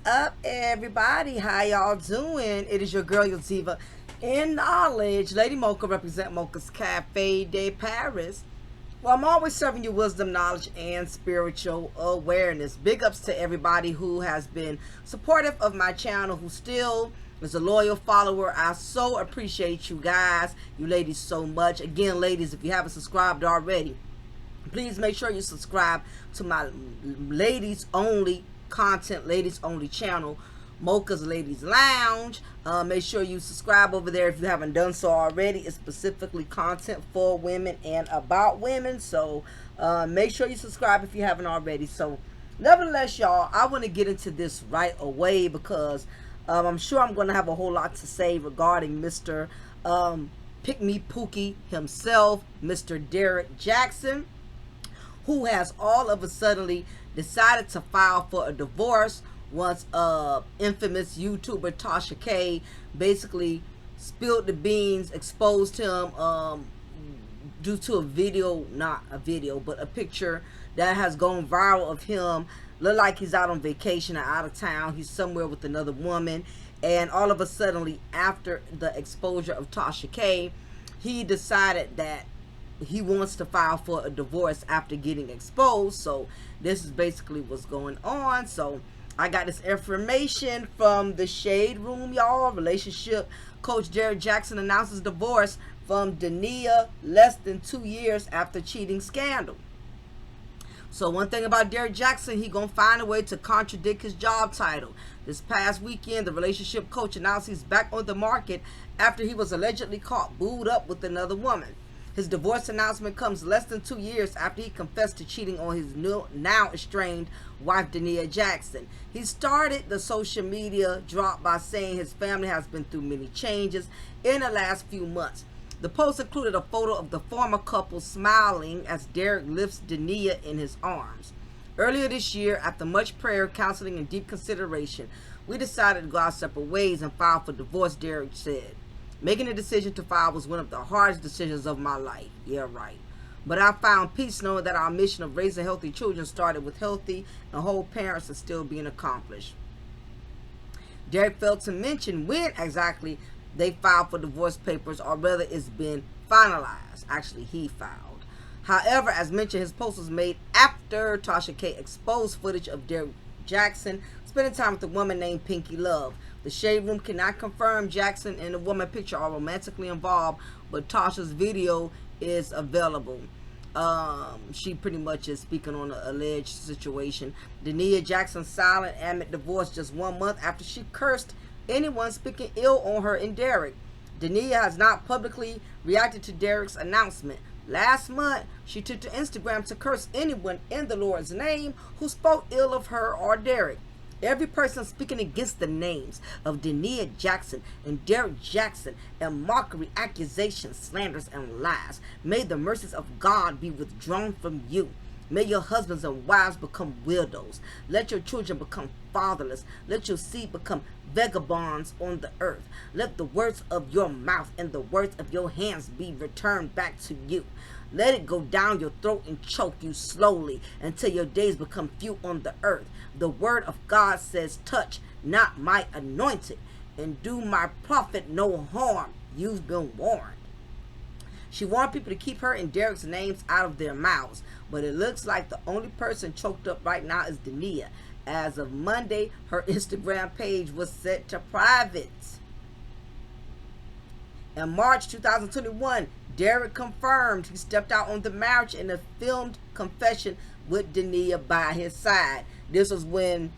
What's up, everybody? How y'all doing? It is your girl Yoziva in knowledge. Lady Mocha represent Mocha's Cafe de Paris. Well, I'm always serving you wisdom, knowledge, and spiritual awareness. Big ups to everybody who has been supportive of my channel, who still is a loyal follower. I so appreciate you guys, you ladies, so much. Again, ladies, if you haven't subscribed already, please make sure you subscribe to my ladies only content, ladies only channel, Mocha's Ladies Lounge. Make sure you subscribe over there if you haven't done so already. It's specifically content for women and about women, so make sure you subscribe if you haven't already. So nevertheless, y'all, I want to get into this right away because I'm sure I'm going to have a whole lot to say regarding Mr. Pick-me Pookie himself, Mr. Derrick Jaxn, who has all of a suddenly decided to file for a divorce once infamous YouTuber Tasha K basically spilled the beans, exposed him due to a video, not a video, but a picture that has gone viral of him. Look like he's out on vacation or out of town. He's somewhere with another woman. And all of a suddenly, after the exposure of Tasha K, he decided that he wants to file for a divorce after getting exposed. So this is basically what's going on. So I got this information from the Shade Room, y'all. Relationship coach Derrick Jaxn announces divorce from Dania less than 2 years after cheating scandal. So one thing about Derrick Jaxn, he gonna find a way to contradict his job title. This past weekend, the relationship coach announced he's back on the market after he was allegedly caught booed up with another woman. His divorce announcement comes less than 2 years after he confessed to cheating on his now estranged wife, Dania Jaxn. He started the social media drop by saying his family has been through many changes in the last few months. The post included a photo of the former couple smiling as Derrick lifts Dania in his arms. Earlier this year, after much prayer, counseling, and deep consideration, we decided to go our separate ways and file for divorce, Derrick said. Making the decision to file was one of the hardest decisions of my life. Yeah, right. But I found peace knowing that our mission of raising healthy children started with healthy and whole parents is still being accomplished. Derrick failed to mention when exactly they filed for divorce papers, or whether it's been finalized. Actually, he filed. However, as mentioned, his post was made after Tasha K exposed footage of Derrick Jaxn spending time with a woman named Pinky Love. The Shade Room cannot confirm Jaxn and the woman picture are romantically involved, but Tasha's video is available. She pretty much is speaking on an alleged situation. Dania Jaxn silent amid divorce just 1 month after she cursed anyone speaking ill on her and Derrick. Dania has not publicly reacted to Derrick's announcement. Last month, she took to Instagram to curse anyone in the Lord's name who spoke ill of her or Derrick. Every person speaking against the names of Dania Jaxn and Derrick Jaxn and mockery, accusations, slanders, and lies, may the mercies of God be withdrawn from you. May your husbands and wives become widows. Let your children become fatherless. Let your seed become vagabonds on the earth. Let the words of your mouth and the words of your hands be returned back to you. Let it go down your throat and choke you slowly until your days become few on the earth. The word of God says, touch not my anointed and do my prophet no harm. You've been warned. She wanted people to keep her and Derrick's names out of their mouths, but it looks like the only person choked up right now is Dania. As of Monday, her Instagram page was set to private. In March 2021, Derrick confirmed he stepped out on the marriage in a filmed confession with Dania by his side. This was when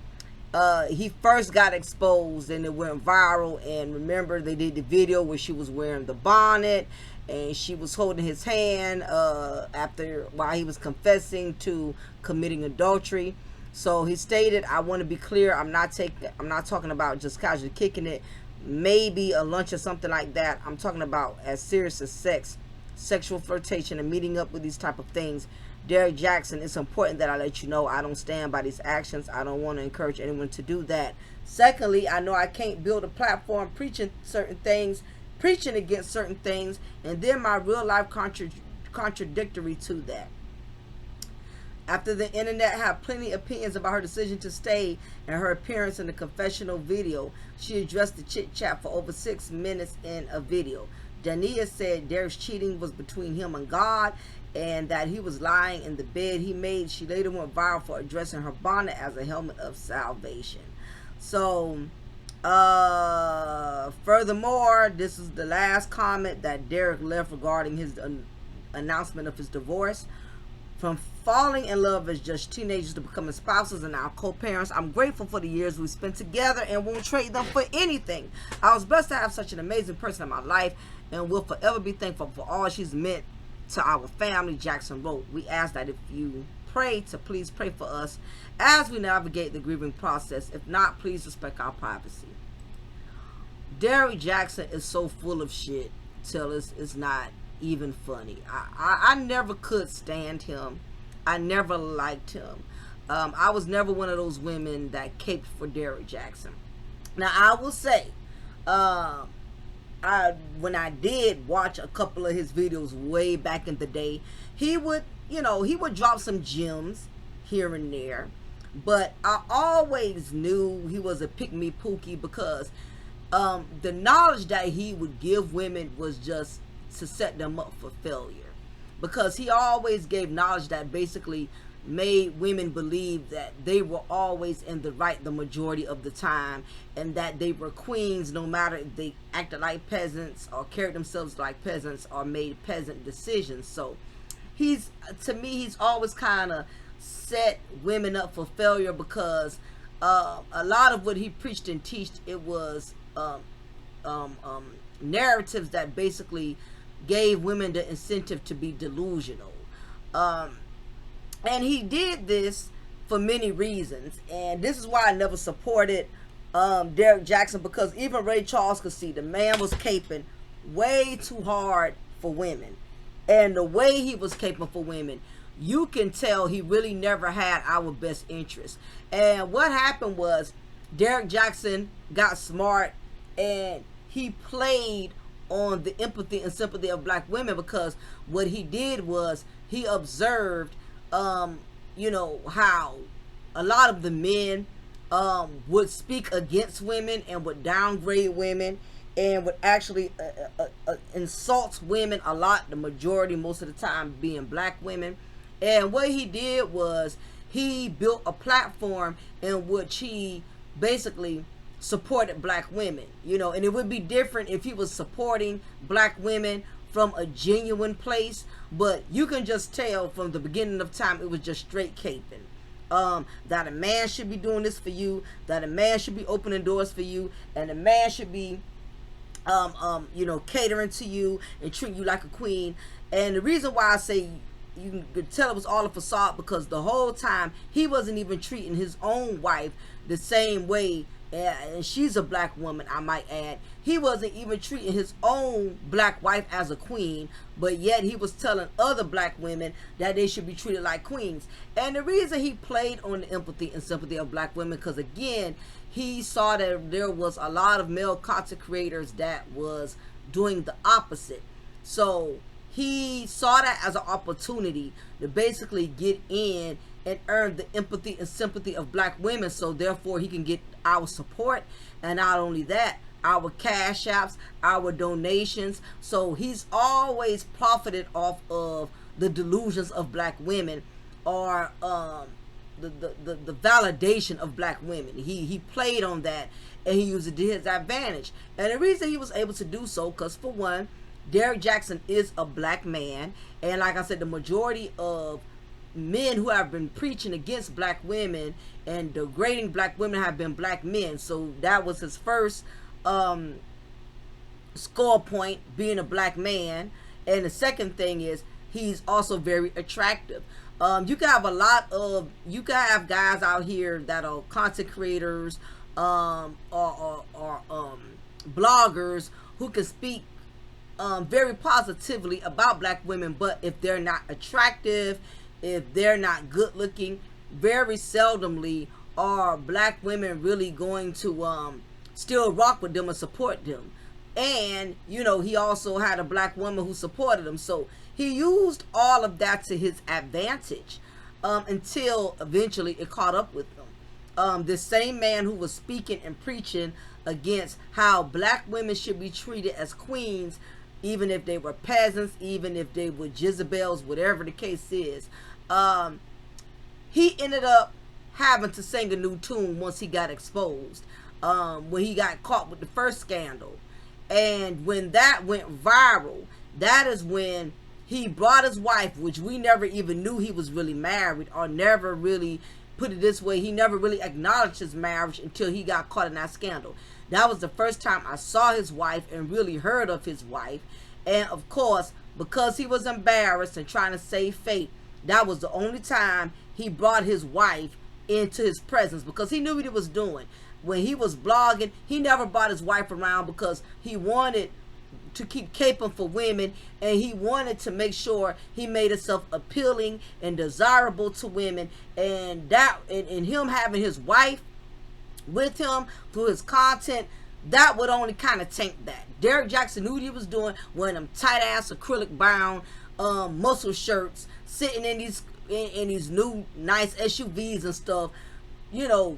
he first got exposed and it went viral. And remember, they did the video where she was wearing the bonnet and she was holding his hand while he was confessing to committing adultery. So he stated, I want to be clear, I'm not talking about just casually kicking it, maybe a lunch or something like that. I'm talking about as serious as sex, sexual flirtation, and meeting up with these type of things. Derrick Jaxn, it's important that I let you know I don't stand by these actions. I don't want to encourage anyone to do that. Secondly, I know I can't build a platform preaching certain things, preaching against certain things, and then my real life contradictory to that. After the internet had plenty of opinions about her decision to stay and her appearance in the confessional video, she addressed the chit chat for over 6 minutes in a video. Dania said Derek's cheating was between him and God and that he was lying in the bed he made. She later went viral for addressing her bonnet as a helmet of salvation. So, furthermore, this is the last comment that Derek left regarding his announcement of his divorce. From falling in love as just teenagers to becoming spouses and now co-parents, I'm grateful for the years we spent together and won't trade them for anything. I was blessed to have such an amazing person in my life and will forever be thankful for all she's meant to our family, Jackson wrote. We ask that if you pray, to please pray for us as we navigate the grieving process. If not, please respect our privacy. Derek Jackson is so full of shit till it's not even funny. I never could stand him. I never liked him. I was never one of those women that caped for Derek Jackson. Now I will say, when I did watch a couple of his videos way back in the day, he would drop some gems here and there, but I always knew he was a pick-me Pookie because the knowledge that he would give women was just to set them up for failure, because he always gave knowledge that basically made women believe that they were always in the right the majority of the time, and that they were queens no matter if they acted like peasants or carried themselves like peasants or made peasant decisions. So to me he's always kind of set women up for failure, because a lot of what he preached and taught, it was narratives that basically gave women the incentive to be delusional. And he did this for many reasons, and this is why I never supported Derek Jackson, because even Ray Charles could see the man was caping way too hard for women, and the way he was caping for women, you can tell he really never had our best interest. And what happened was Derek Jackson got smart and he played on the empathy and sympathy of black women, because what he did was he observed how a lot of the men would speak against women and would downgrade women and would actually insult women a lot, the majority most of the time being black women. And what he did was he built a platform in which he basically supported black women, and it would be different if he was supporting black women from a genuine place, but you can just tell from the beginning of time it was just straight caping. That a man should be doing this for you, that a man should be opening doors for you, and a man should be catering to you and treating you like a queen. And the reason why I say you could tell it was all a facade, because the whole time he wasn't even treating his own wife the same way, and she's a black woman, I might add. He wasn't even treating his own black wife as a queen, but yet he was telling other black women that they should be treated like queens. And the reason he played on the empathy and sympathy of black women, because again, he saw that there was a lot of male content creators that was doing the opposite. So he saw that as an opportunity to basically get in and earn the empathy and sympathy of black women, so therefore he can get our support, and not only that, our cash apps, our donations. So he's always profited off of the delusions of black women, or the validation of black women. He played on that, and he used it to his advantage. And the reason he was able to do so, because for one, Derek Jackson is a black man, and like I said, the majority of men who have been preaching against black women and degrading black women have been black men. So that was his first score point, being a black man. And the second thing is he's also very attractive. You can have guys out here that are content creators or bloggers who can speak very positively about black women, but if they're not attractive, if they're not good looking, very seldomly are black women really going to still rock with them and support them. And he also had a black woman who supported him, so he used all of that to his advantage. until eventually it caught up with him. This same man who was speaking and preaching against how black women should be treated as queens, even if they were peasants, even if they were Jezebels, whatever the case is. He ended up having to sing a new tune once he got exposed, when he got caught with the first scandal. And when that went viral, that is when he brought his wife, which we never even knew he was really married, or never really, put it this way, he never really acknowledged his marriage until he got caught in that scandal. That was the first time I saw his wife and really heard of his wife. And of course, because he was embarrassed and trying to save face, that was the only time he brought his wife into his presence, because he knew what he was doing. When he was blogging, he never brought his wife around because he wanted to keep caping for women, and he wanted to make sure he made himself appealing and desirable to women. And that, and him having his wife with him through his content, that would only kind of tank that. Derrick Jaxn knew what he was doing, wearing them tight ass acrylic bound muscle shirts, sitting in these new nice SUVs and stuff, you know,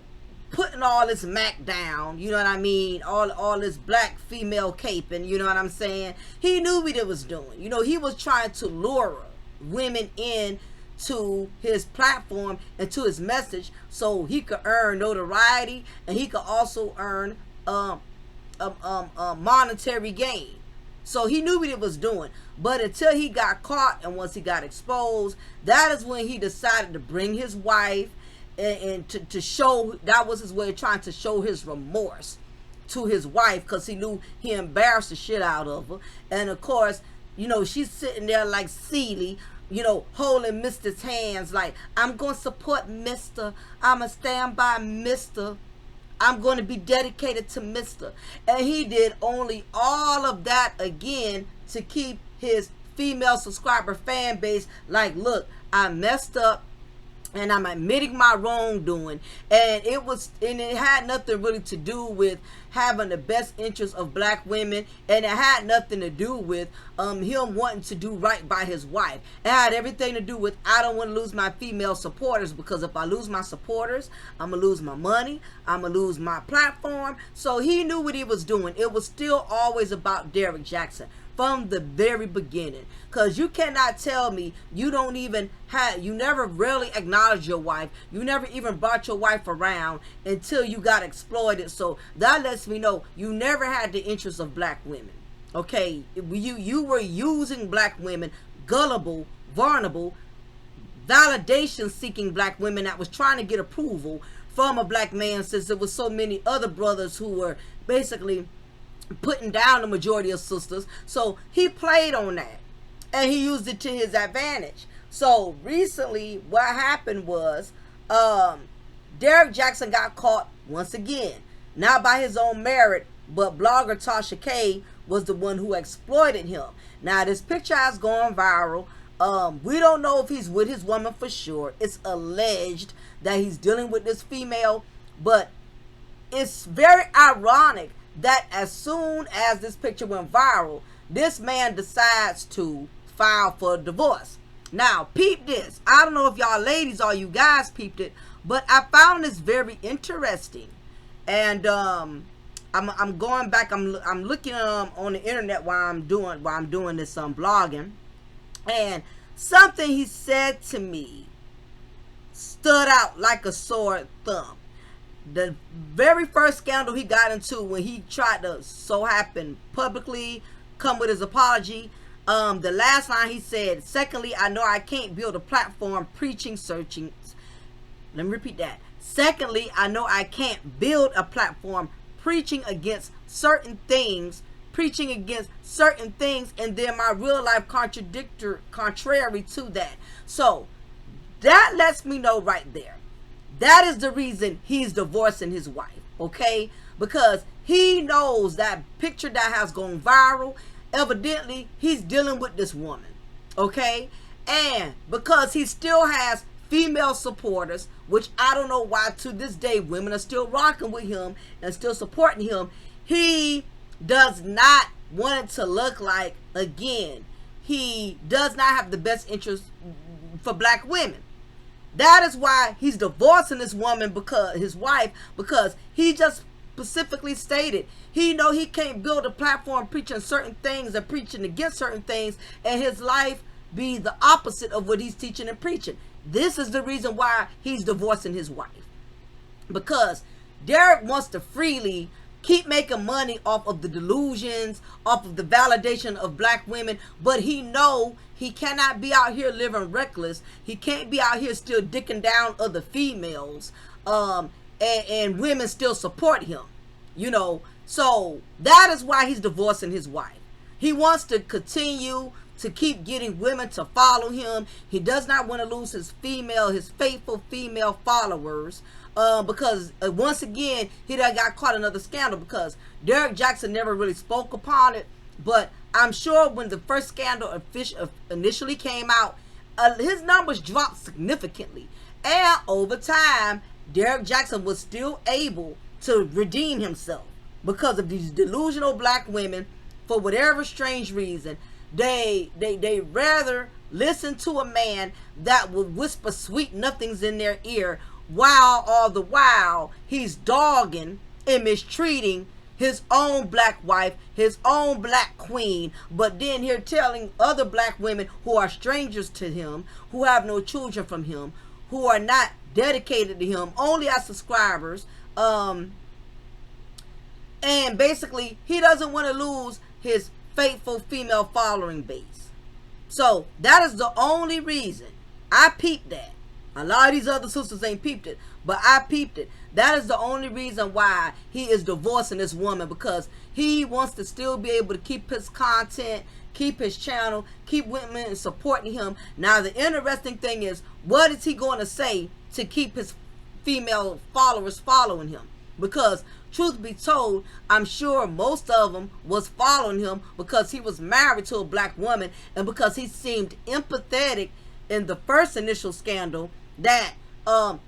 putting all this Mac down, you know what I mean, all this black female caping, you know what I'm saying. He knew what he was doing. You know, he was trying to lure women in to his platform and to his message, so he could earn notoriety, and he could also earn monetary gain. So he knew what he was doing. But until he got caught, and once he got exposed, that is when he decided to bring his wife, and to show, that was his way of trying to show his remorse to his wife, because he knew he embarrassed the shit out of her. And of course, you know, she's sitting there like Celie, you know, holding Mister's hands like, I'm going to support Mister, I'm going to stand by Mister, I'm going to be dedicated to Mister. And he did only all of that again to keep his female subscriber fan base like, look, I messed up, and I'm admitting my wrongdoing. And it had nothing really to do with having the best interest of black women, and it had nothing to do with him wanting to do right by his wife. It had everything to do with, I don't want to lose my female supporters, because if I lose my supporters, I'm gonna lose my money, I'm gonna lose my platform. So he knew what he was doing. It was still always about Derrick Jaxn from the very beginning, because you cannot tell me you don't even have, you never really acknowledged your wife, you never even brought your wife around until you got exploited. So that lets me know you never had the interests of black women. Okay, you were using black women, gullible, vulnerable, validation seeking black women that was trying to get approval from a black man, since there was so many other brothers who were basically putting down the majority of sisters. So he played on that, and he used it to his advantage. So recently what happened was, Derrick Jaxn got caught once again, not by his own merit, but blogger Tasha K was the one who exploited him. Now this picture has gone viral. We don't know if he's with his woman for sure. It's alleged that he's dealing with this female, but it's very ironic that as soon as this picture went viral, this man decides to file for divorce. Now, peep this. I don't know if y'all ladies or you guys peeped it, but I found this very interesting. And I'm going back. I'm looking on the internet while I'm doing this blogging, and something he said to me stood out like a sore thumb. The very first scandal he got into, when he tried to so happen publicly come with his apology, the last line he said, secondly, I know I can't build a platform preaching, searching. Let me repeat that. Secondly, I know I can't build a platform preaching against certain things, and then my real life contrary to that. So that lets me know right there, that is the reason he's divorcing his wife, okay? Because he knows that picture that has gone viral, evidently he's dealing with this woman, okay? And because he still has female supporters, which I don't know why to this day women are still rocking with him and still supporting him, he does not want it to look like, again, he does not have the best interest for black women. That is why he's divorcing this woman, because his wife, because he just specifically stated he know he can't build a platform preaching certain things and preaching against certain things, and his life be the opposite of what he's teaching and preaching. This is the reason why he's divorcing his wife, because Derek wants to freely keep making money off of the delusions, off of the validation of black women, but he know he cannot be out here living reckless. He can't be out here still dicking down other females, and women still support him, you know. So that is why he's divorcing his wife. He wants to continue to keep getting women to follow him. He does not want to lose his faithful female followers, because once again, he done got caught in another scandal, because Derek Jackson never really spoke upon it. But I'm sure when the first scandal initially came out, his numbers dropped significantly. And over time, Derek Jackson was still able to redeem himself, because of these delusional black women. For whatever strange reason, they rather listen to a man that will whisper sweet nothings in their ear, while all the while he's dogging and mistreating his own black wife, his own black queen. But then here telling other black women who are strangers to him, who have no children from him, who are not dedicated to him, only as subscribers, and basically he doesn't want to lose his faithful female following base. So that is the only reason. I peeped that. A lot of these other sisters ain't peeped it, but I peeped it. That is the only reason why he is divorcing this woman, because he wants to still be able to keep his content, keep his channel, keep women supporting him. Now the interesting thing is, what is he going to say to keep his female followers following him? Because truth be told, I'm sure most of them was following him because he was married to a black woman, and because he seemed empathetic in the first initial scandal that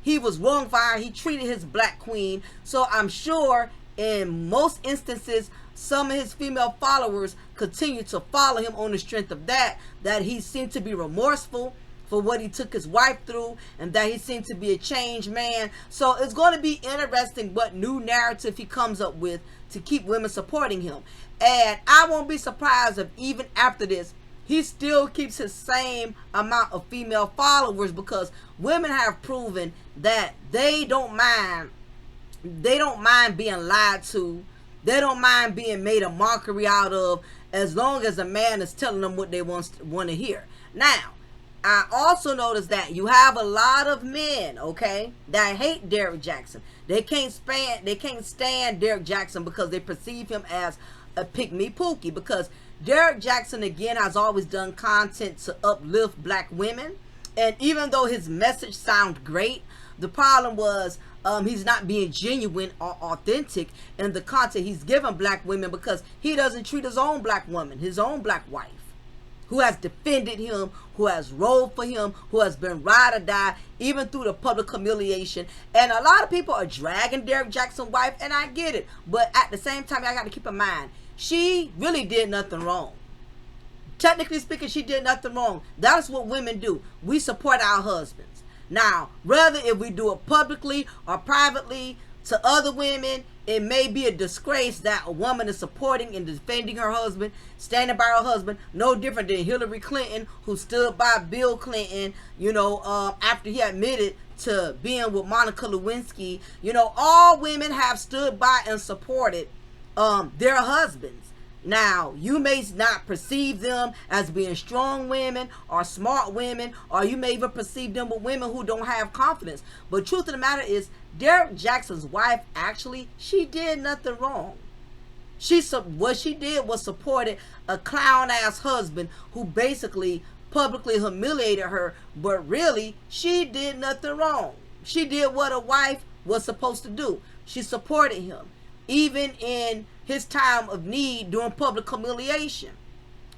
he was wrong for her. He treated his black queen. So I'm sure in most instances, some of his female followers continue to follow him on the strength of that he seemed to be remorseful for what he took his wife through, and that he seemed to be a changed man. So it's going to be interesting what new narrative he comes up with to keep women supporting him. And I won't be surprised if even after this, he still keeps his same amount of female followers, because women have proven that they don't mind being lied to. They don't mind being made a mockery out of, as long as a man is telling them what they want to hear. Now, I also noticed that you have a lot of men, okay, that hate Derek Jackson. They can't stand Derek Jackson because they perceive him as a pick-me Pookie, because Derek Jackson, again, has always done content to uplift black women. And even though his message sounded great, the problem was he's not being genuine or authentic in the content he's giving black women, because he doesn't treat his own black woman, his own black wife, who has defended him, who has rolled for him, who has been ride or die, even through the public humiliation. And a lot of people are dragging Derek Jackson's wife, and I get it. But at the same time, I got to keep in mind, she really did nothing wrong. Technically speaking, she did nothing wrong. That's what women do. We support our husbands. Now, whether if we do it publicly or privately to other women, it may be a disgrace that a woman is supporting and defending her husband, standing by her husband, no different than Hillary Clinton, who stood by Bill Clinton, you know, after he admitted to being with Monica Lewinsky. You know, all women have stood by and supported their husbands. Now, you may not perceive them as being strong women or smart women, or you may even perceive them as women who don't have confidence. But truth of the matter is, Derek Jackson's wife, actually, she did nothing wrong. What she did was supported a clown-ass husband who basically publicly humiliated her, but really, she did nothing wrong. She did what a wife was supposed to do. She supported him, even in his time of need during public humiliation.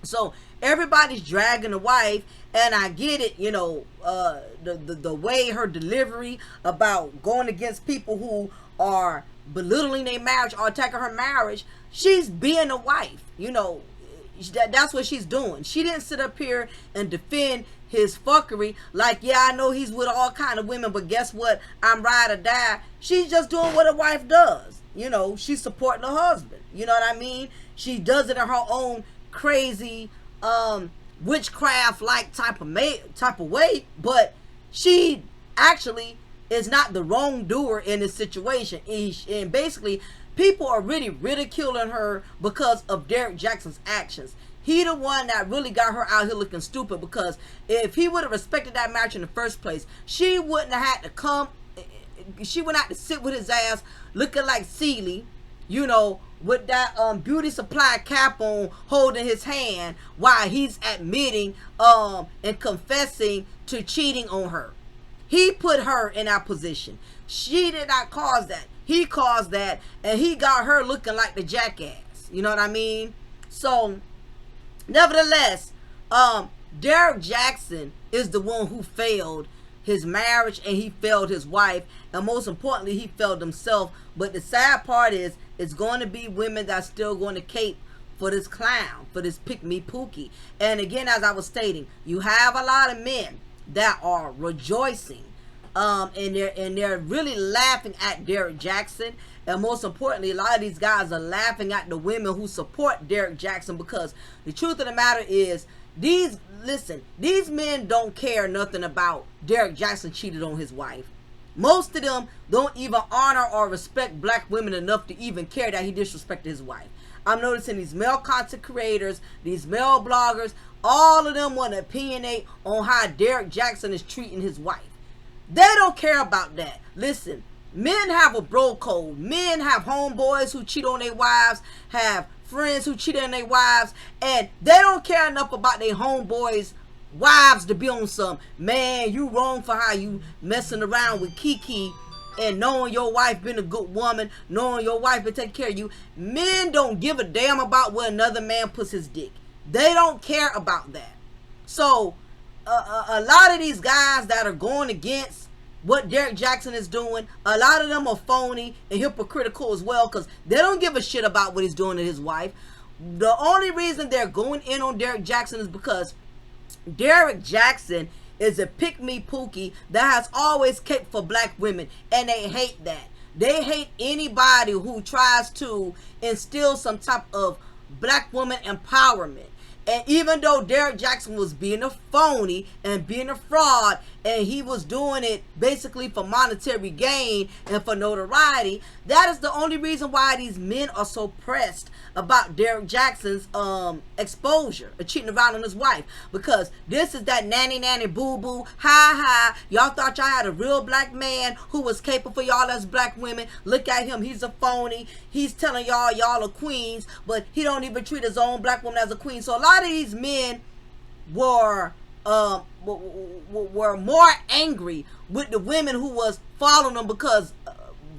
So everybody's dragging the wife, and I get it, you know, the way her delivery about going against people who are belittling their marriage or attacking her marriage, she's being a wife, you know. That's what she's doing. She didn't sit up here and defend his fuckery. Like, yeah, I know he's with all kind of women, but guess what? I'm ride or die. She's just doing what a wife does. You know, she's supporting her husband. You know what I mean? She does it in her own crazy, witchcraft like type of way, but she actually is not the wrongdoer in this situation. And basically, people are really ridiculing her because of Derek Jackson's actions. He the one that really got her out here looking stupid, because if he would have respected that marriage in the first place, she wouldn't have had to come, she wouldn't have to sit with his ass looking like Celie, you know, with that beauty supply cap on, holding his hand while he's admitting and confessing to cheating on her. He put her in that position. She did not cause that. He caused that, and he got her looking like the jackass. You know what I mean? So nevertheless, Derek Jackson is the one who failed his marriage, and he failed his wife, and most importantly, he failed himself. But the sad part is, it's going to be women that's still going to cape for this clown, for this Pick-me Pookie. And again, as I was stating, you have a lot of men that are rejoicing, and they're really laughing at Derek Jackson. And most importantly, a lot of these guys are laughing at the women who support Derek Jackson, because the truth of the matter is, these men don't care nothing about Derek Jackson cheated on his wife. Most of them don't even honor or respect black women enough to even care that he disrespected his wife. I'm noticing these male content creators, these male bloggers, all of them want to opinionate on how Derek Jackson is treating his wife. They don't care about that. Listen, men have a bro code. Men have homeboys who cheat on their wives, have friends who cheat on their wives, and they don't care enough about their homeboys' wives to be on some, man, you wrong for how you messing around with Kiki and knowing your wife been a good woman, knowing your wife been taking care of you. Men don't give a damn about where another man puts his dick. They don't care about that. So a lot of these guys that are going against what Derek Jackson is doing, a lot of them are phony and hypocritical as well, because they don't give a shit about what he's doing to his wife. The only reason they're going in on Derek Jackson is because Derek Jackson is a Pick-me Pookie that has always caped for black women, and they hate that. They hate anybody who tries to instill some type of black woman empowerment. And even though Derek Jackson was being a phony and being a fraud, and he was doing it basically for monetary gain and for notoriety, that is the only reason why these men are so pressed about Derek Jackson's exposure of cheating around on his wife. Because this is that nanny boo boo, ha. Y'all thought y'all had a real black man who was capable for y'all as black women. Look at him, he's a phony. He's telling y'all are queens, but he don't even treat his own black woman as a queen. So a lot of these men were more angry with the women who was following them, because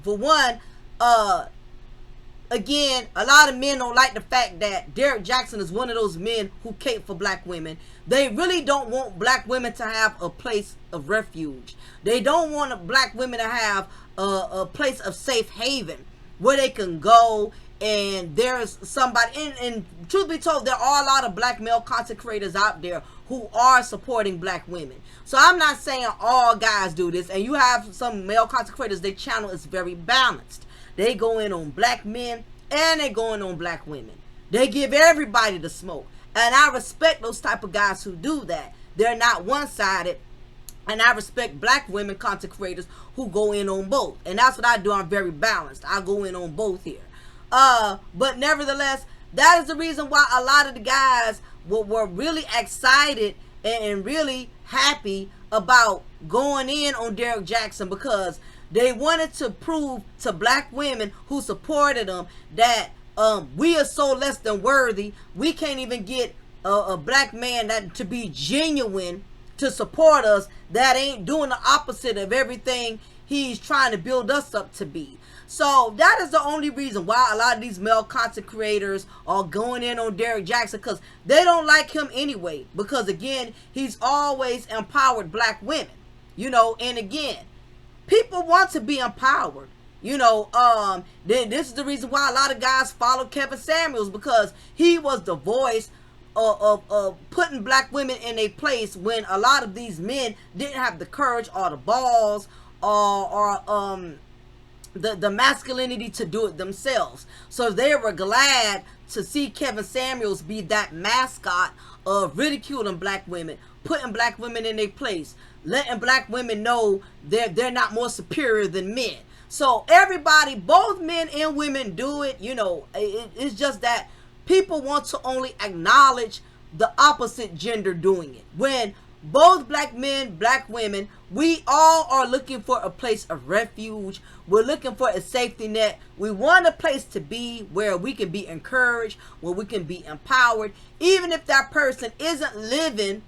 for one, again, a lot of men don't like the fact that Derek Jackson is one of those men who cape for black women. They really don't want black women to have a place of refuge. They don't want black women to have a place of safe haven where they can go and there's somebody. And truth be told, there are a lot of black male content creators out there who are supporting black women. So I'm not saying all guys do this. And you have some male content creators, their channel is very balanced. They go in on black men and they go in on black women. They give everybody the smoke. And I respect those type of guys who do that. They're not one-sided. And I respect black women content creators who go in on both. And that's what I do. I'm very balanced. I go in on both here. But nevertheless, that is the reason why a lot of the guys were really excited and really happy about going in on Derek Jackson, because they wanted to prove to black women who supported him that we are so less than worthy. We can't even get a black man that to be genuine to support us, that ain't doing the opposite of everything he's trying to build us up to be. So that is the only reason why a lot of these male content creators are going in on Derek Jackson, because they don't like him anyway. Because again, he's always empowered black women, you know. And again, people want to be empowered, you know. This is the reason why a lot of guys follow Kevin Samuels, because he was the voice putting black women in a place when a lot of these men didn't have the courage or the balls or the masculinity to do it themselves. So they were glad to see Kevin Samuels be that mascot of ridiculing black women, putting black women in their place, letting black women know they're not more superior than men. So everybody, both men and women, do it. You know, it's just that people want to only acknowledge the opposite gender doing it. When both black men, black women, we all are looking for a place of refuge. We're looking for a safety net. We want a place to be where we can be encouraged, where we can be empowered, even if that person isn't living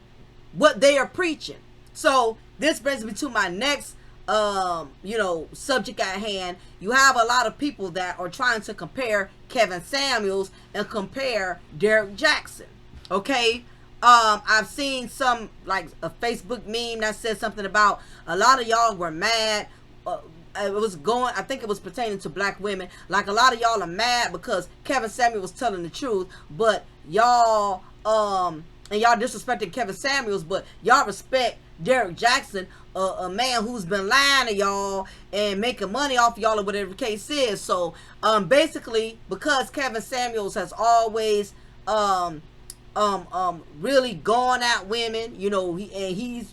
what they are preaching. So this brings me to my next subject at hand. You have a lot of people that are trying to compare Kevin Samuels and compare Derrick Jaxn. Okay, I've seen some, like a Facebook meme that said something about a lot of y'all were mad. I think it was pertaining to black women. Like, a lot of y'all are mad because Kevin Samuels was telling the truth, but y'all and y'all disrespecting Kevin Samuels, but y'all respect Derrick Jaxn, a man who's been lying to y'all and making money off y'all, or whatever the case is. So basically, because Kevin Samuels has always really gone at women, he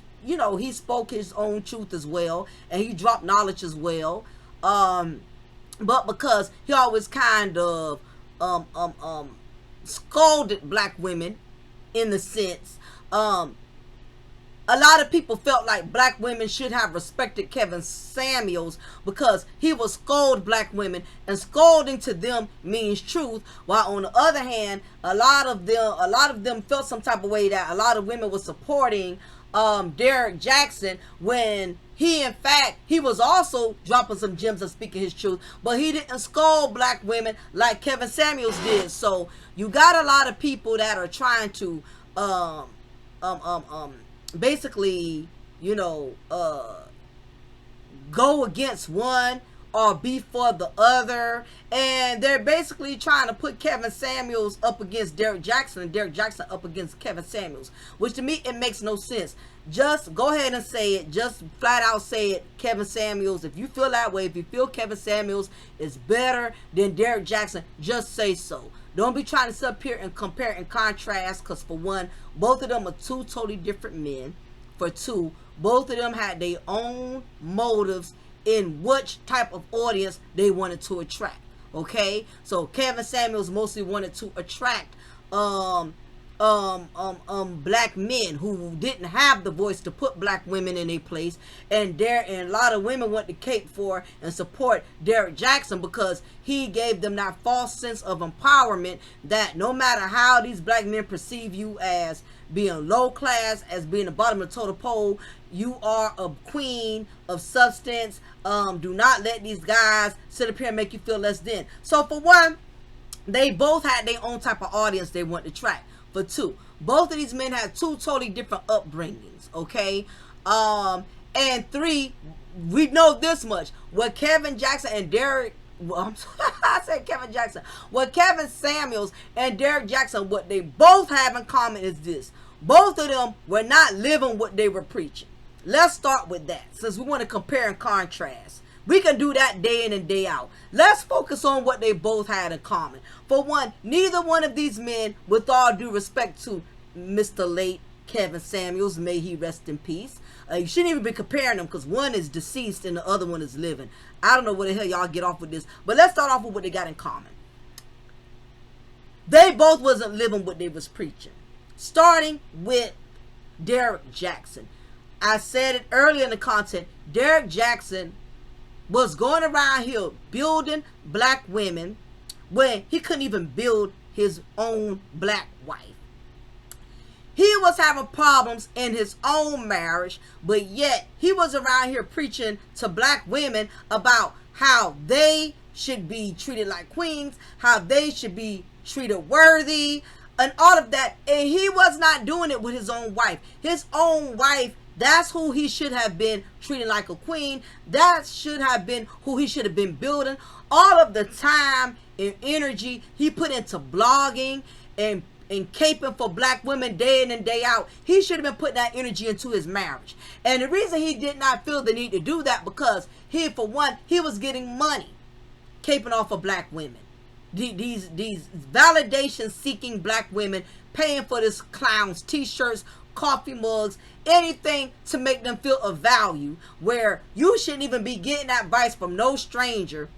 spoke his own truth as well, and he dropped knowledge as well. But because he always kind of scolded black women, in the sense, a lot of people felt like black women should have respected Kevin Samuels because he will scold black women, and scolding to them means truth. While on the other hand, a lot of them felt some type of way that a lot of women were supporting Derrick Jaxn, when he was also dropping some gems and speaking his truth, but he didn't scold black women like Kevin Samuels did. So you got a lot of people that are trying to basically, go against one or be for the other, and they're basically trying to put Kevin Samuels up against Derrick Jaxn and Derrick Jaxn up against Kevin Samuels, which to me, it makes no sense. Just go ahead and say it. Just flat out say it. Kevin Samuels, if you feel that way, if you feel Kevin Samuels is better than Derrick Jaxn, just say so. Don't be trying to sit up here and compare and contrast, because for one, both of them are two totally different men. For two, both of them had their own motives in which type of audience they wanted to attract. Okay, so Kevin Samuels mostly wanted to attract black men who didn't have the voice to put black women in a place, and a lot of women want to cape for and support Derrick Jaxn because he gave them that false sense of empowerment that no matter how these black men perceive you as being low class, as being the bottom of the totem pole, you are a queen of substance. Do not let these guys sit up here and make you feel less than. So for one, they both had their own type of audience they want to attract. For two, both of these men had two totally different upbringings. Okay, and three, we know this much: what Kevin Jaxn and Derrick, I said Kevin Jaxn, what Kevin Samuels and Derrick Jaxn, what they both have in common is this: both of them were not living what they were preaching. Let's start with that, since we want to compare and contrast. We can do that day in and day out. Let's focus on what they both had in common. For one, neither one of these men, with all due respect to Mr. late Kevin Samuels, may he rest in peace. You shouldn't even be comparing them, because one is deceased and the other one is living. I don't know where the hell y'all get off with this, but let's start off with what they got in common. They both wasn't living what they was preaching. Starting with Derrick Jaxn. I said it earlier in the content, Derrick Jaxn was going around here building black women when he couldn't even build his own black wife. He was having problems in his own marriage, but yet he was around here preaching to black women about how they should be treated like queens, how they should be treated worthy, and all of that. And he was not doing it with his own wife. His own wife, that's who he should have been treating like a queen. That should have been who he should have been building. All of the time and energy he put into blogging and and caping for black women day in and day out, he should have been putting that energy into his marriage. And the reason he did not feel the need to do that, because he, for one, he was getting money caping off of black women. These validation seeking black women paying for this clown's t-shirts, coffee mugs, anything to make them feel of value, where you shouldn't even be getting advice from no stranger,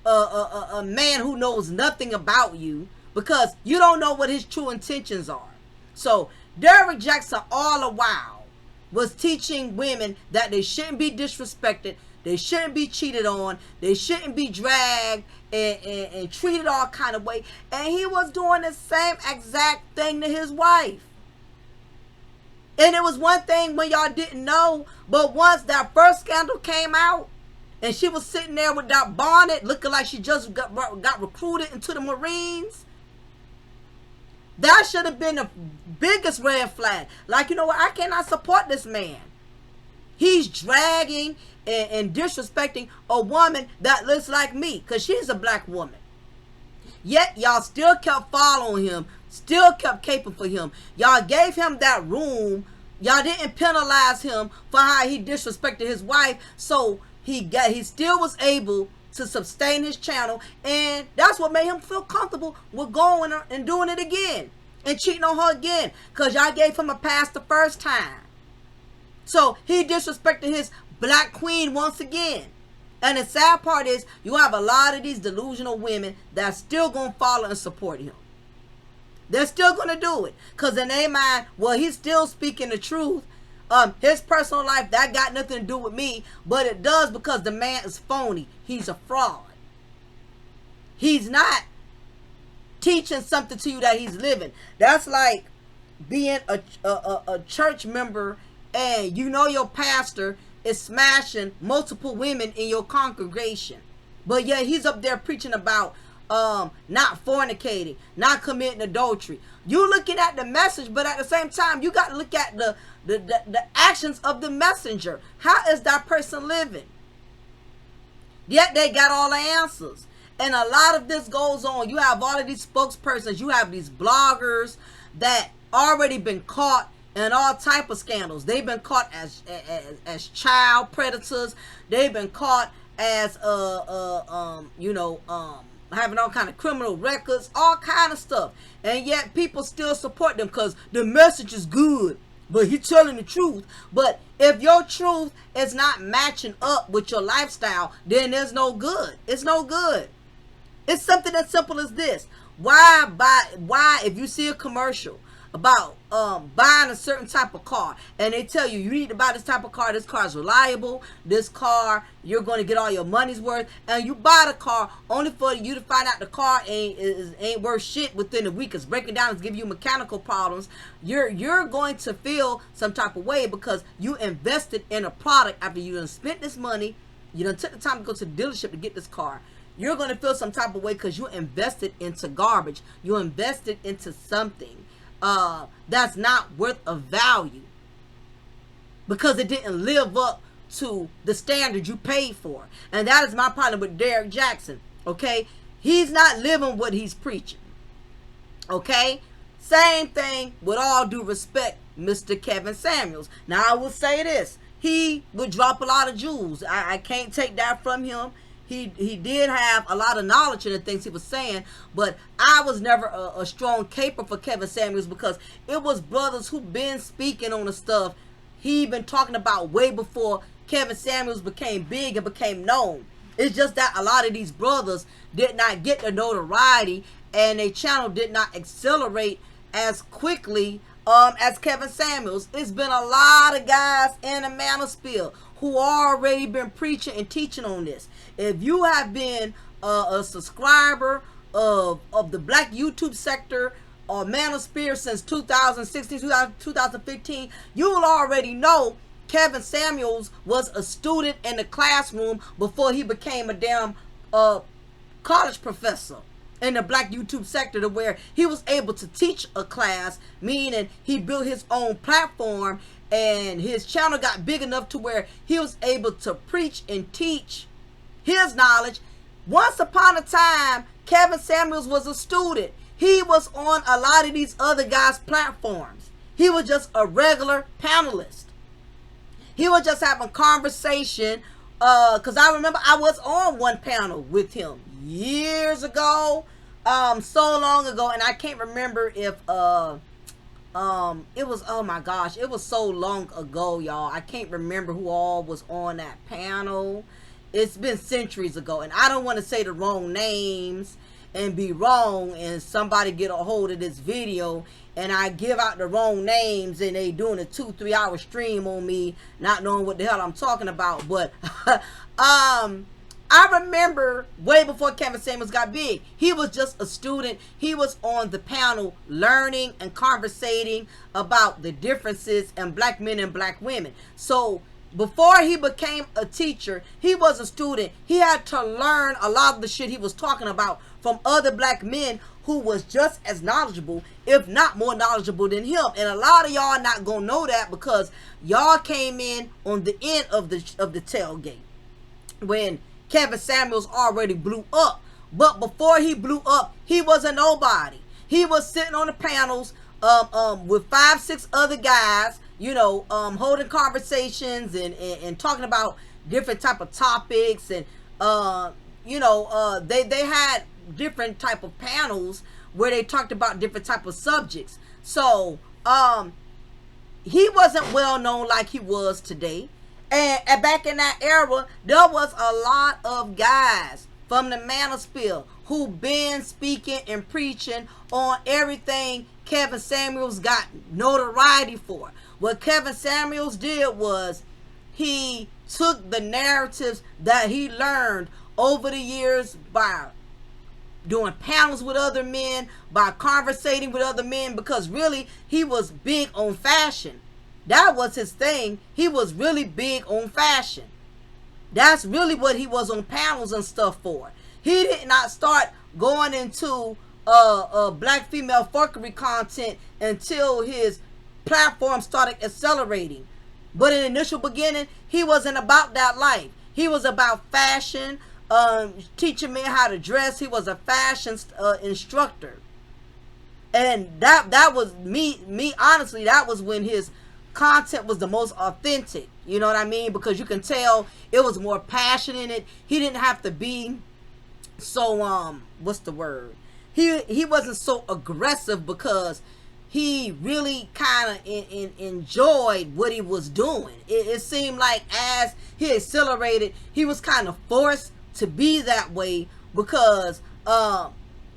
a man who knows nothing about you, because you don't know what his true intentions are. So Derrick Jaxn all the while was teaching women that they shouldn't be disrespected, they shouldn't be cheated on, they shouldn't be dragged and treated all kind of way. And he was doing the same exact thing to his wife. And it was one thing when y'all didn't know, but once that first scandal came out and she was sitting there with that bonnet looking like she just got recruited into the Marines, that should have been the biggest red flag. Like, you know what, I cannot support this man. He's dragging and disrespecting a woman that looks like me, because she's a black woman. Yet y'all still kept following him, still kept caping for him. Y'all gave him that room. Y'all didn't penalize him for how he disrespected his wife, so he still was able to sustain his channel, and that's what made him feel comfortable with going and doing it again and cheating on her again, because y'all gave him a pass the first time. So he disrespected his black queen once again. And the sad part is, you have a lot of these delusional women that's still going to follow and support him. They're still going to do it, because in their mind, well, he's still speaking the truth. His personal life, that got nothing to do with me, but it does, because the man is phony. He's a fraud. He's not teaching something to you that he's living. That's like being a church member, and you know your pastor is smashing multiple women in your congregation, but yet he's up there preaching about not fornicating, not committing adultery. You looking at the message, but at the same time, you got to look at the actions of the messenger. How is that person living? Yet they got all the answers. And a lot of this goes on. You have all of these spokespersons, you have these bloggers that already been caught in all type of scandals. They've been caught as child predators. They've been caught as having all kind of criminal records, all kind of stuff. And yet people still support them because the message is good, but he's telling the truth. But if your truth is not matching up with your lifestyle, then there's no good. It's no good. It's something as simple as this. Why if you see a commercial about buying a certain type of car, and they tell you you need to buy this type of car, this car is reliable, this car you're going to get all your money's worth, and you buy the car only for you to find out the car ain't worth shit within a week, it's breaking down, it's giving you mechanical problems, you're going to feel some type of way, because you invested in a product after you done spent this money, you done took the time to go to the dealership to get this car. You're going to feel some type of way because you invested into garbage. You invested into something that's not worth of value, because it didn't live up to the standard you paid for. And that is my problem with Derrick Jaxn. Okay, he's not living what he's preaching. Okay, same thing with all due respect, Mr. Kevin Samuels. Now I will say this, he would drop a lot of jewels. I can't take that from him. He did have a lot of knowledge in the things he was saying, but I was never a strong caper for Kevin Samuels, because it was brothers who been speaking on the stuff he been talking about way before Kevin Samuels became big and became known. It's just that a lot of these brothers did not get the notoriety, and their channel did not accelerate as quickly as Kevin Samuels. It's been a lot of guys in the manosphere who already been preaching and teaching on this. If you have been a subscriber of the black YouTube sector or manosphere since 2016, 2015, you will already know Kevin Samuels was a student in the classroom before he became a damn college professor in the black YouTube sector, to where he was able to teach a class, meaning he built his own platform, and his channel got big enough to where he was able to preach and teach his knowledge. Once upon a time, Kevin Samuels was a student. he was on a lot of these other guys' platforms. He was just a regular panelist. He was just having conversation. Because I remember I was on one panel with him years ago. So long ago. And I can't remember if it was, oh my gosh, it was so long ago, y'all. I can't remember who all was on that panel. It's been centuries ago, and I don't want to say the wrong names and be wrong, and somebody get a hold of this video and I give out the wrong names and they doing a 2-3 hour stream on me, not knowing what the hell I'm talking about. But I remember way before Kevin Samuels got big, he was just a student. He was on the panel learning and conversating about the differences in black men and black women. So before he became a teacher, he was a student. He had to learn a lot of the shit he was talking about from other black men who was just as knowledgeable, if not more knowledgeable than him. And a lot of y'all not gonna know that because y'all came in on the end of the tailgate when Kevin Samuels already blew up. But before he blew up, he was a nobody. He was sitting on the panels with 5-6 other guys, you know, holding conversations and talking about different type of topics. And you know, they had different type of panels where they talked about different type of subjects. So he wasn't well known like he was today. And back in that era, there was a lot of guys from the manosphere who been speaking and preaching on everything Kevin Samuels got notoriety for. What Kevin Samuels did was he took the narratives that he learned over the years by doing panels with other men, by conversating with other men, because really he was big on fashion. That was his thing. He was really big on fashion. That's really what he was on panels and stuff for. He did not start going into black female fuckery content until his platform started accelerating. But in the initial beginning, he wasn't about that life. He was about fashion, teaching men how to dress. He was a fashion instructor. And that was me honestly, that was when his content was the most authentic. You know what I mean? Because you can tell it was more passion in it. He didn't have to be so what's the word? He wasn't so aggressive because he really kind of enjoyed what he was doing. It seemed like as he accelerated, he was kind of forced to be that way because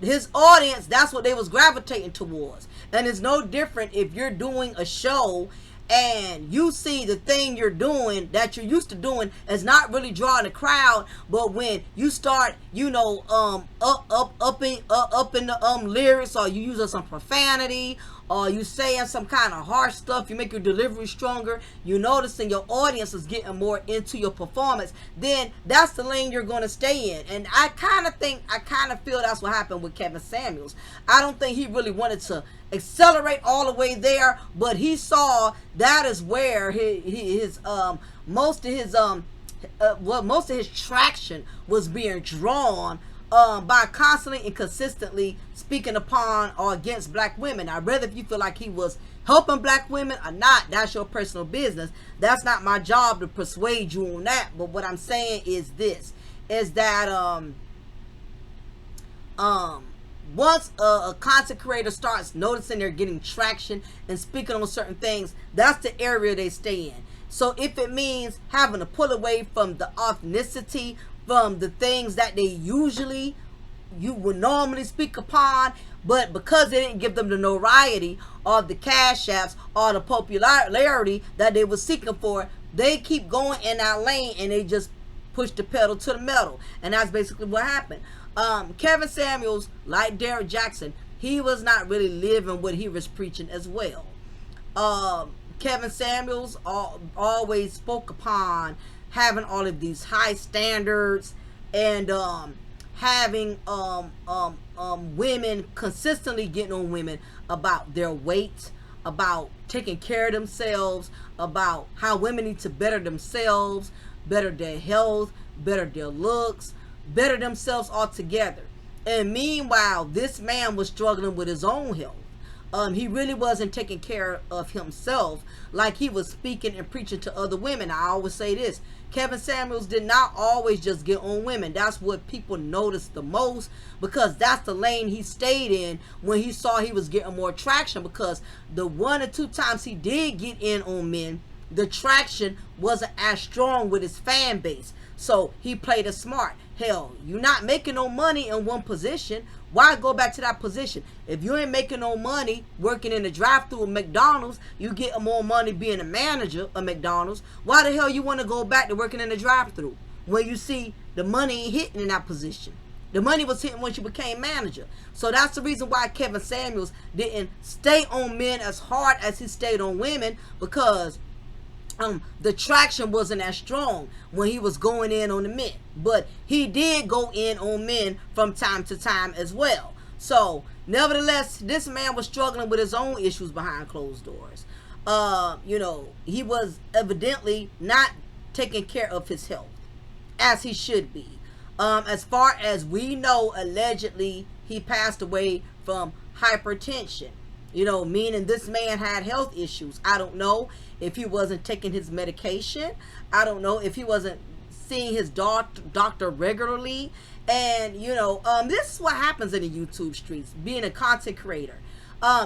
his audience, that's what they was gravitating towards. And it's no different if you're doing a show and you see the thing you're doing that you're used to doing is not really drawing a crowd, but when you start, you know, up in the lyrics, or you using some profanity, or you saying some kind of harsh stuff, you make your delivery stronger, you noticing your audience is getting more into your performance, then that's the lane you're going to stay in. And I kind of feel that's what happened with Kevin Samuels. I don't think he really wanted to accelerate all the way there, but he saw that is where most of his traction was being drawn by constantly and consistently speaking upon or against black women. Now, whether if you feel like he was helping black women or not, that's your personal business. That's not my job to persuade you on that. But what I'm saying is this, is that once a content creator starts noticing they're getting traction and speaking on certain things, that's the area they stay in. So if it means having to pull away from the authenticity, from the things that you would normally speak upon, but because they didn't give them the notoriety or the cash apps or the popularity that they were seeking for, they keep going in that lane and they just push the pedal to the metal. And that's basically what happened. Kevin Samuels, like Derrick Jackson, he was not really living what he was preaching as well. Kevin Samuels always spoke upon having all of these high standards and having women, consistently getting on women about their weight, about taking care of themselves, about how women need to better themselves, better their health, better their looks, better themselves altogether. And meanwhile, this man was struggling with his own health. He really wasn't taking care of himself like he was speaking and preaching to other women. I always say this: Kevin Samuels did not always just get on women. That's what people noticed the most, because that's the lane he stayed in when he saw he was getting more traction. Because the 1 or 2 times he did get in on men, the traction wasn't as strong with his fan base. So he played it smart. Hell, you're not making no money in one position. Why go back to that position? If you ain't making no money working in the drive-thru of McDonald's, you get more money being a manager of McDonald's. Why the hell you want to go back to working in the drive-thru when you see the money ain't hitting in that position? The money was hitting once you became manager. So that's the reason why Kevin Samuels didn't stay on men as hard as he stayed on women, because the traction wasn't as strong when he was going in on the men. But he did go in on men from time to time as well. So nevertheless, this man was struggling with his own issues behind closed doors. He was evidently not taking care of his health as he should be. As far as we know, allegedly he passed away from hypertension. Meaning this man had health issues. I don't know if he wasn't taking his medication. I don't know if he wasn't seeing his doctor regularly. And, this is what happens in the YouTube streets, being a content creator.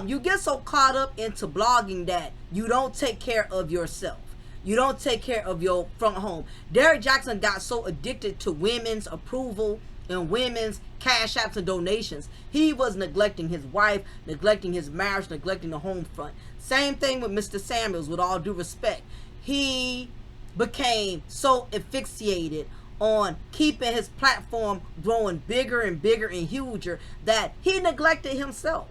You get so caught up into blogging that you don't take care of yourself. You don't take care of your front home. Derrick Jaxn got so addicted to women's approval and women's cash apps and donations, he was neglecting his wife, neglecting his marriage, neglecting the home front. Same thing with Mr. Samuels, with all due respect. He became so asphyxiated on keeping his platform growing bigger and bigger and huger that he neglected himself.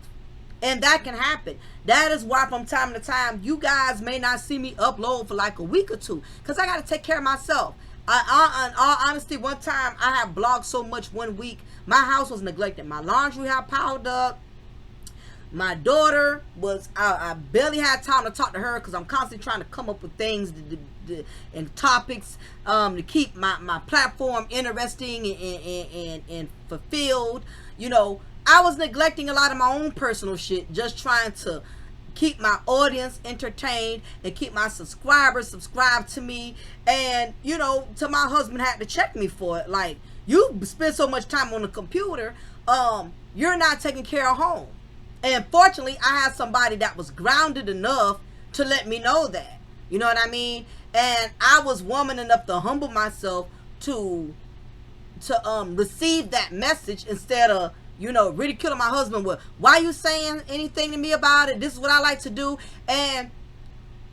And that can happen. That is why from time to time you guys may not see me upload for like a week or two, because I got to take care of myself. In all honesty, one time I had blogged so much one week, my house was neglected. My laundry had piled up. My daughter was, I barely had time to talk to her because I'm constantly trying to come up with things and topics to keep my platform interesting and fulfilled. I was neglecting a lot of my own personal shit, just trying to keep my audience entertained and keep my subscribers subscribed to me. And till my husband had to check me for it. Like, you spend so much time on the computer, you're not taking care of home. And fortunately, I had somebody that was grounded enough to let me know that. You know what I mean? And I was woman enough to humble myself to receive that message, instead of ridiculing my husband with, why you saying anything to me about it? This is what I like to do. And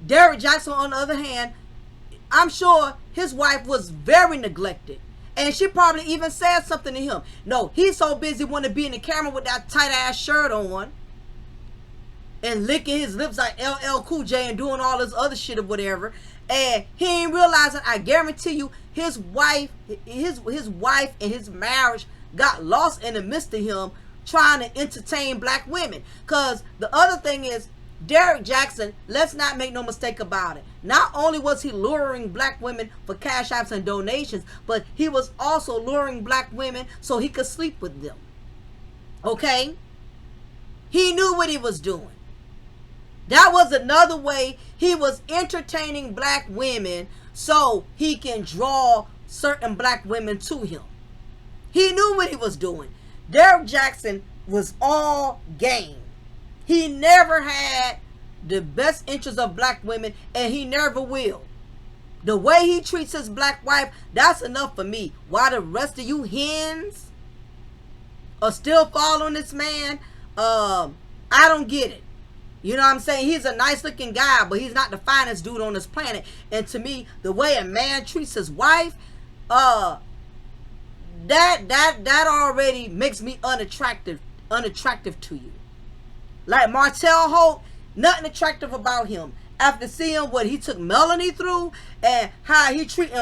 Derrick Jaxn, on the other hand, I'm sure his wife was very neglected. And she probably even said something to him. No, he's so busy wanting to be in the camera with that tight ass shirt on and licking his lips like LL Cool J and doing all this other shit or whatever. And he ain't realizing, I guarantee you, his wife and his marriage got lost in the midst of him trying to entertain black women. Because the other thing is, Derrick Jaxn, let's not make no mistake about it, not only was he luring black women for cash apps and donations, but he was also luring black women so he could sleep with them. Okay? He knew what he was doing. That was another way he was entertaining black women so he can draw certain black women to him. He knew what he was doing. Derrick Jaxn was all game. He never had the best interest of black women, and he never will. The way he treats his black wife, that's enough for me. Why the rest of you hens are still following this man, I don't get it. You know what I'm saying? He's a nice looking guy, but he's not the finest dude on this planet. And to me, the way a man treats his wife, that already makes me unattractive to you. Like Martell Holt, nothing attractive about him. After seeing what he took Melanie through and how he treated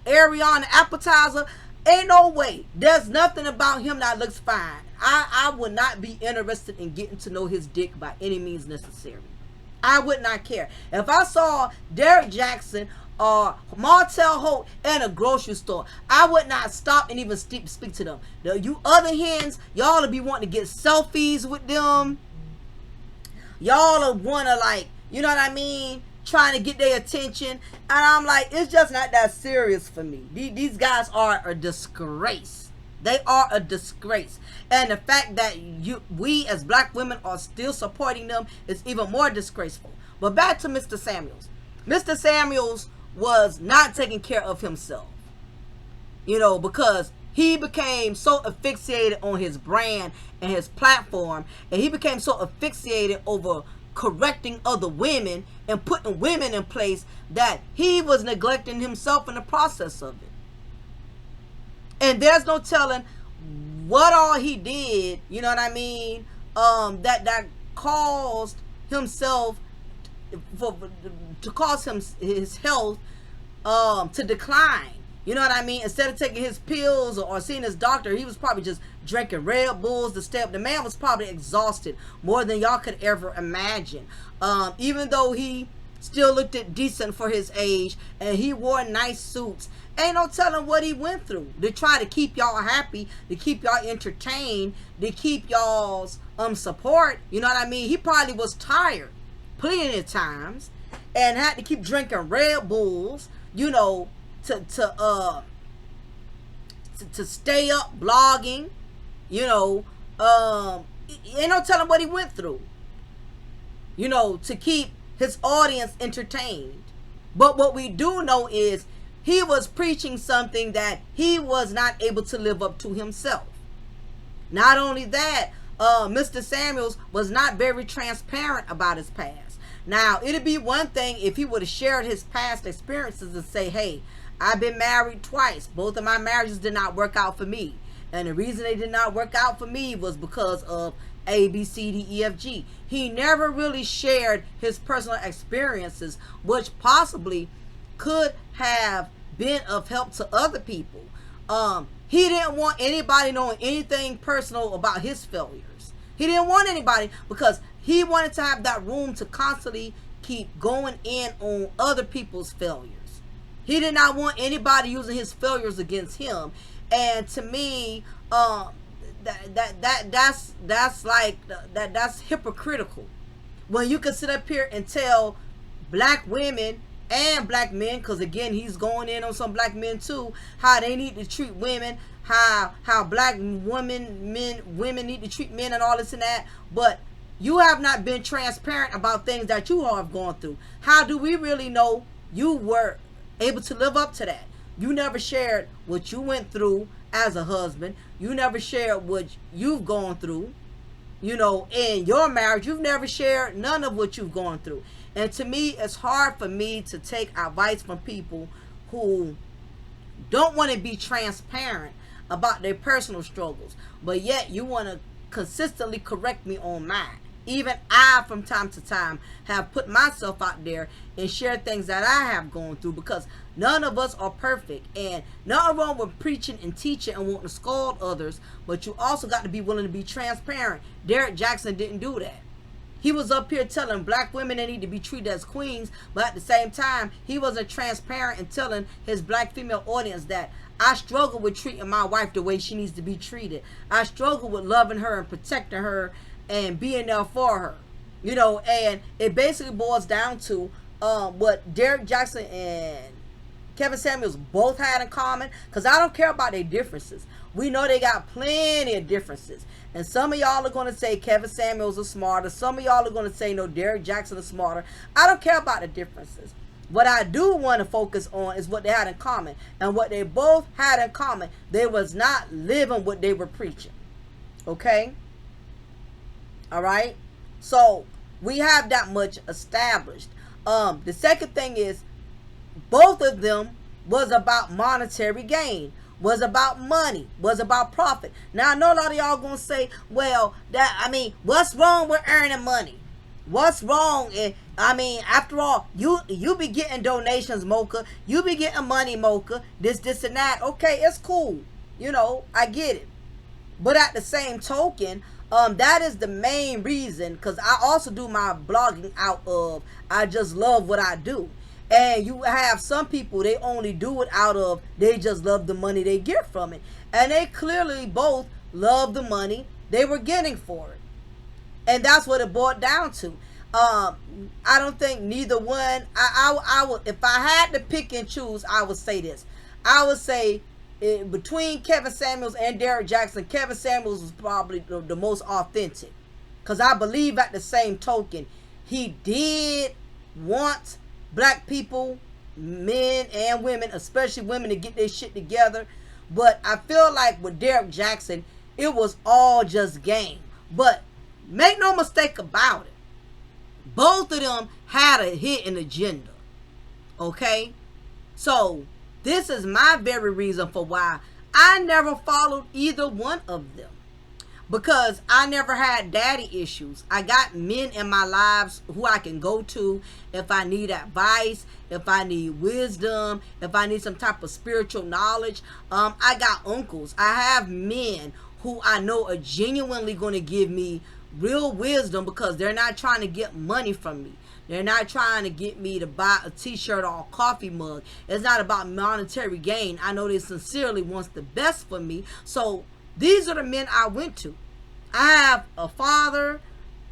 Ariana Appetizer, ain't no way. There's nothing about him that looks fine. I would not be interested in getting to know his dick by any means necessary. I would not care. If I saw Derrick Jaxn or Martell Holt in a grocery store, I would not stop and even speak to them. You other hens, y'all will be wanting to get selfies with them. Y'all will want to, like, you know what I mean, trying to get their attention. And I'm like, it's just not that serious for me. These guys are a disgrace. They are a disgrace. And the fact that we as black women are still supporting them is even more disgraceful. But back to Mr. Samuels. Mr. Samuels was not taking care of himself. You know, because he became so asphyxiated on his brand and his platform, and he became so asphyxiated over correcting other women and putting women in place that he was neglecting himself in the process of it. And there's no telling what all he did, you know what I mean, that caused himself to cause his health to decline. You know what I mean? Instead of taking his pills or seeing his doctor, he was probably just drinking Red Bulls to stay up. The man was probably exhausted more than y'all could ever imagine. Even though he still looked decent for his age and he wore nice suits, ain't no telling what he went through to try to keep y'all happy, to keep y'all entertained, to keep y'all's support. You know what I mean? He probably was tired plenty of times and had to keep drinking Red Bulls, you know, to stay up blogging, you know. Ain't no telling what he went through, you know, to keep his audience entertained. But what we do know is he was preaching something that he was not able to live up to himself. Not only that, Mr. Samuels was not very transparent about his past. Now, it'd be one thing if he would have shared his past experiences and say, hey, I've been married twice. Both of my marriages did not work out for me. And the reason they did not work out for me was because of A, B, C, D, E, F, G. He never really shared his personal experiences, which possibly could have been of help to other people. He didn't want anybody knowing anything personal about his failures. He didn't want anybody, because he wanted to have that room to constantly keep going in on other people's failures. He did not want anybody using his failures against him. And to me, that's hypocritical. When you can sit up here and tell black women and black men, because again, he's going in on some black men too, how they need to treat women, how black women need to treat men and all this and that, but you have not been transparent about things that you all have gone through. How do we really know you were able to live up to that? You never shared what you went through as a husband. You never shared what you've gone through, you know, in your marriage. You've never shared none of what you've gone through. And to me, it's hard for me to take advice from people who don't want to be transparent about their personal struggles, but yet you want to consistently correct me on mine. Even I, from time to time, have put myself out there and shared things that I have gone through, because none of us are perfect. And nothing wrong with preaching and teaching and wanting to scold others, but you also got to be willing to be transparent. Derrick Jackson didn't do that. He was up here telling black women they need to be treated as queens, but at the same time, he wasn't transparent in telling his black female audience that I struggle with treating my wife the way she needs to be treated. I struggle with loving her and protecting her and being there for her, you know. And it basically boils down to what Derrick Jackson and Kevin Samuels both had in common, because I don't care about their differences. We know they got plenty of differences, and some of y'all are going to say Kevin Samuels is smarter. Some of y'all are going to say no, Derrick Jackson is smarter. I don't care about the differences. What I do want to focus on is what they had in common, and what they both had in common, they was not living what they were preaching. Okay? All right, so we have that much established. The second thing is, both of them was about monetary gain, was about money, was about profit. Now I know a lot of y'all gonna say, well, what's wrong with earning money? What's wrong? I mean, after all, you be getting donations, Mocha. You be getting money, Mocha. This and that. Okay, it's cool. You know, I get it. But at the same token, that is the main reason, because I also do my blogging out of I just love what I do. And you have some people, they only do it out of, they just love the money they get from it. And they clearly both love the money they were getting for it. And that's what it boiled down to. I don't think neither one, I would, if I had to pick and choose, I would say this. I would say between Kevin Samuels and Derrick Jackson, Kevin Samuels was probably the most authentic. Because I believe at the same token, he did want black people, men and women, especially women, to get their shit together. But I feel like with Derrick Jackson, it was all just game. But make no mistake about it, both of them had a hidden agenda. Okay? So, this is my very reason for why I never followed either one of them. Because I never had daddy issues. I got men in my lives who I can go to if I need advice, if I need wisdom, if I need some type of spiritual knowledge. I got uncles. I have men who I know are genuinely going to give me real wisdom because they're not trying to get money from me. They're not trying to get me to buy a t-shirt or a coffee mug. It's not about monetary gain. I know they sincerely want the best for me. So these are the men I went to. I have a father,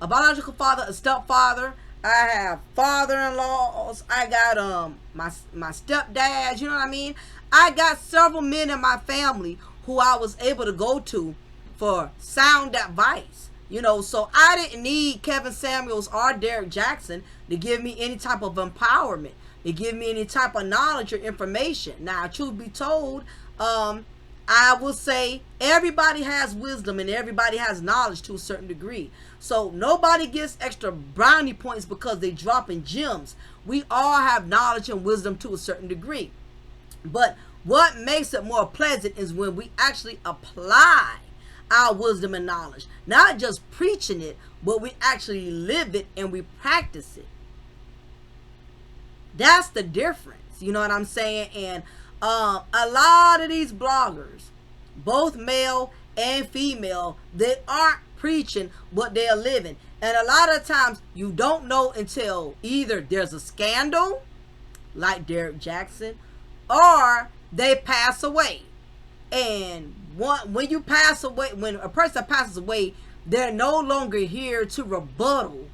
a biological father, a stepfather. I have father-in-laws. I got my stepdads. You know what I mean? I got several men in my family who I was able to go to for sound advice. You know, so I didn't need Kevin Samuels or Derrick Jackson to give me any type of empowerment, to give me any type of knowledge or information. Now, truth be told, I will say everybody has wisdom and everybody has knowledge to a certain degree. So nobody gets extra brownie points because they dropping gems. We all have knowledge and wisdom to a certain degree. But what makes it more pleasant is when we actually apply our wisdom and knowledge. Not just preaching it, but we actually live it and we practice it. That's the difference. You know what I'm saying? And a lot of these bloggers, both male and female, they aren't preaching what they're living. And a lot of times you don't know until either there's a scandal, like Derrick Jackson, or they pass away. And when you pass away, when a person passes away, they're no longer here to rebuttal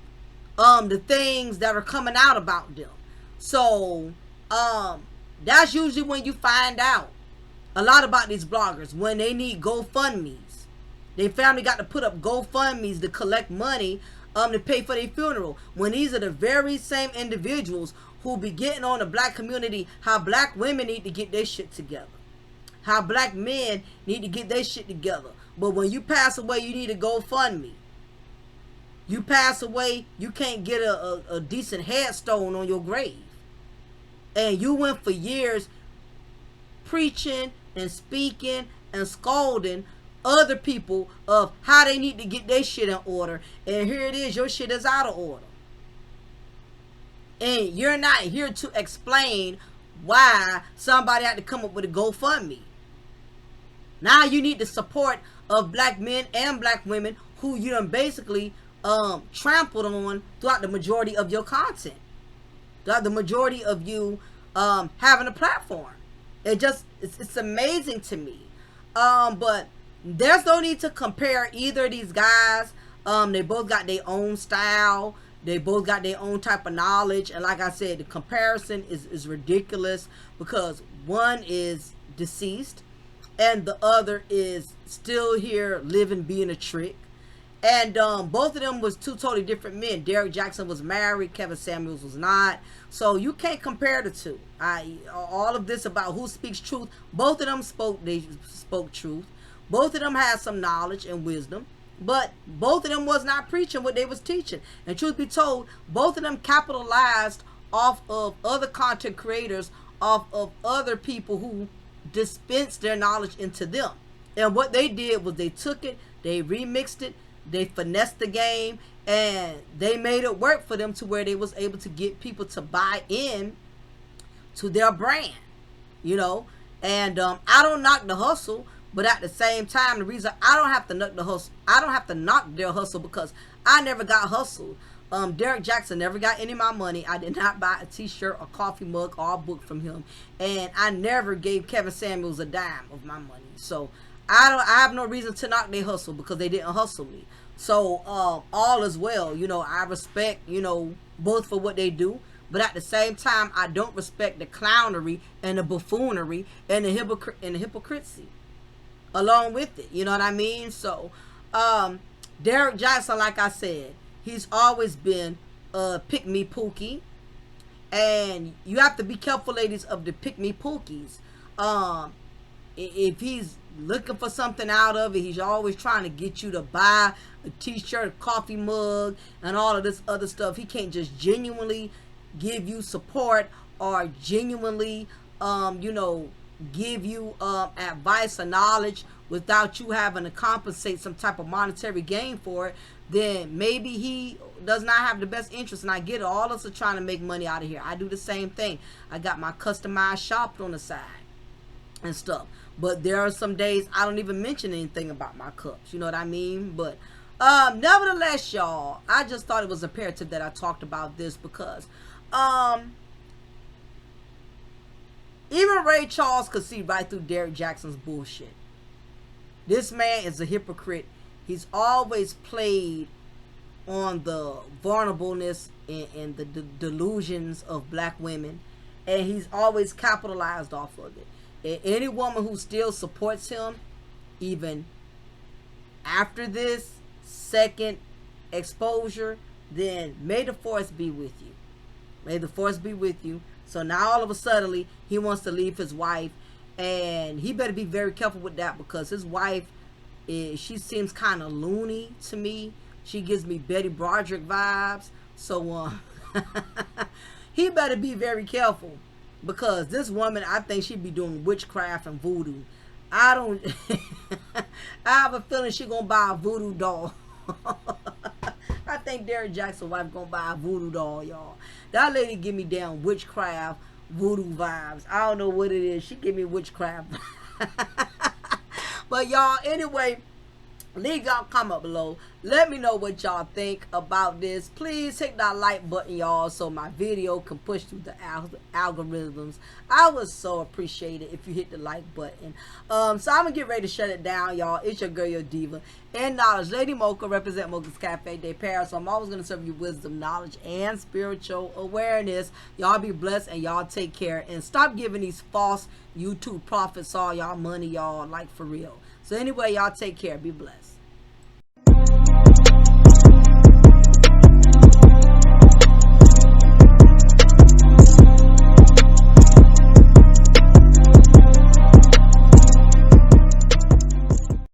the things that are coming out about them. So that's usually when you find out a lot about these bloggers, when they need GoFundMes. Their family got to put up GoFundMes to collect money to pay for their funeral. When these are the very same individuals who be getting on the black community, how black women need to get their shit together, how black men need to get their shit together. But when you pass away, you need a GoFundMe. You pass away, you can't get a decent headstone on your grave. And you went for years preaching and speaking and scolding other people of how they need to get their shit in order. And here it is, your shit is out of order. And you're not here to explain why somebody had to come up with a GoFundMe. Now you need the support of black men and black women who you done basically trampled on throughout the majority of your content. Throughout the majority of you having a platform. It's amazing to me. But there's no need to compare either of these guys. They both got their own style. They both got their own type of knowledge. And like I said, the comparison is ridiculous because one is deceased and the other is still here living, being a trick. And both of them was two totally different men. Derrick Jackson was married. Kevin Samuels was not. So you can't compare the two. All of this about who speaks truth. Both of them spoke truth. Both of them had some knowledge and wisdom. But both of them was not preaching what they was teaching. And truth be told, both of them capitalized off of other content creators, off of other people who dispensed their knowledge into them. And what they did was they took it, they remixed it, they finessed the game, and they made it work for them to where they was able to get people to buy in to their brand, you know. And I don't knock the hustle, but at the same time, the reason I don't have to knock the hustle, I don't have to knock their hustle because I never got hustled. Derek Jackson never got any of my money. I did not buy a t-shirt, a coffee mug, or a book from him. And I never gave Kevin Samuels a dime of my money. So I have no reason to knock their hustle because they didn't hustle me. So all is well. You know, I respect, you know, both for what they do. But at the same time, I don't respect the clownery and the buffoonery and the hypocrisy along with it. You know what I mean? So Derek Jackson, like I said, he's always been pick-me Pookie. And you have to be careful, ladies, of the pick-me Pookies. If he's looking for something out of it, he's always trying to get you to buy a t-shirt, a coffee mug, and all of this other stuff. He can't just genuinely give you support or genuinely, you know, give you advice or knowledge without you having to compensate some type of monetary gain for it. Then maybe he does not have the best interest. And I get it. All of us are trying to make money out of here. I do the same thing. I got my customized shop on the side and stuff. But there are some days I don't even mention anything about my cups. You know what I mean? But nevertheless, y'all, I just thought it was imperative that I talked about this because even Ray Charles could see right through Derek Jackson's bullshit. This man is a hypocrite. He's always played on the vulnerableness and the delusions of black women, and he's always capitalized off of it. And any woman who still supports him, even after this second exposure, then may the force be with you. May the force be with you. So now all of a sudden he wants to leave his wife, and he better be very careful with that because his wife, she seems kind of loony to me. She gives me Betty Broderick vibes. So he better be very careful because this woman, I think she'd be doing witchcraft and voodoo. I have a feeling she gonna buy a voodoo doll. I think Derek Jackson's wife gonna buy a voodoo doll, y'all. That lady give me damn witchcraft voodoo vibes. I don't know what it is. She give me witchcraft. But y'all, anyway, leave y'all comment below. Let me know what y'all think about this. Please hit that like button, y'all, so my video can push through the algorithms. I would so appreciate it if you hit the like button. So I'm gonna get ready to shut it down, y'all. It's your girl, your diva, and knowledge, Lady Mocha, represent Mocha's Cafe de Paris. So I'm always gonna serve you wisdom, knowledge, and spiritual awareness. Y'all be blessed and y'all take care, and stop giving these false YouTube prophets all y'all money, y'all, like for real. So anyway, y'all take care. Be blessed.